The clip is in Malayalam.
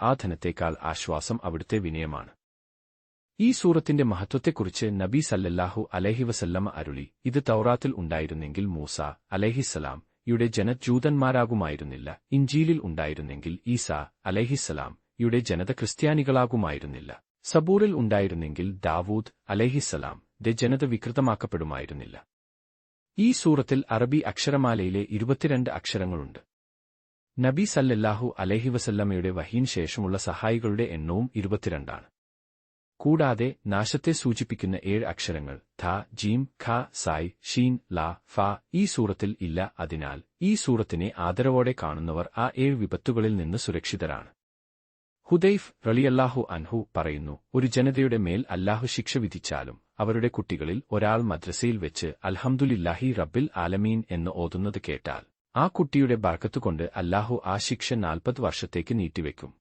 ആ ധനത്തേക്കാൾ ആശ്വാസം അവിടുത്തെ വിനയമാണ്. ഈ സൂറത്തിന്റെ മഹത്വത്തെക്കുറിച്ച് നബി സല്ലല്ലാഹു അലൈഹി വസല്ലമ അരുളി, ഇത് തൗറാത്തിൽ ഉണ്ടായിരുന്നെങ്കിൽ മൂസ അലൈഹിസ്സലാം യുടെ ജനത ജൂതന്മാരാകുമായിരുന്നില്ല, ഇഞ്ചീലിൽ ഉണ്ടായിരുന്നെങ്കിൽ ഈസാ അലൈഹിസ്സലാം യുടെ ജനത ക്രിസ്ത്യാനികളാകുമായിരുന്നില്ല, സബൂറിൽ ഉണ്ടായിരുന്നെങ്കിൽ ദാവൂദ് അലൈഹിസ്സലാം ന്റെ ജനത വികൃതമാക്കപ്പെടുമായിരുന്നില്ല. ഈ സൂറത്തിൽ അറബി അക്ഷരമാലയിലെ 22 അക്ഷരങ്ങളുണ്ട്. നബി സല്ലല്ലാഹു അലൈഹി വസല്ലമയുടെ വഹീന് ശേഷമുള്ള സഹായികളുടെ എണ്ണവും 22 ആണ്. കൂടാതെ നാശത്തെ സൂചിപ്പിക്കുന്ന 7 അക്ഷരങ്ങൾ ധ, ജീം, ഖ, സായ്, ഷീൻ, ല, ഫ ഈ സൂറത്തിൽ ഇല്ല. അതിനാൽ ഈ സൂറത്തിനെ ആദരവോടെ കാണുന്നവർ ആ 7 വിപത്തുകളിൽ നിന്ന് സുരക്ഷിതരാണ്. ഹുദൈഫ് റളിയല്ലാഹു അൻഹു പറയുന്നു, ഒരു ജനതയുടെ മേൽ അല്ലാഹു ശിക്ഷ വിധിച്ചാലും അവരുടെ കുട്ടികളിൽ ഒരാൾ മദ്രസയിൽ വെച്ച് അൽഹംദുലില്ലാഹി റബ്ബിൽ ആലമീൻ എന്ന് ഓതുന്നത് കേട്ടാൽ ആ കുട്ടിയുടെ ബർക്കത്തുകൊണ്ട് അല്ലാഹു ആ ശിക്ഷ 40 വർഷത്തേക്ക് നീട്ടിവെക്കും.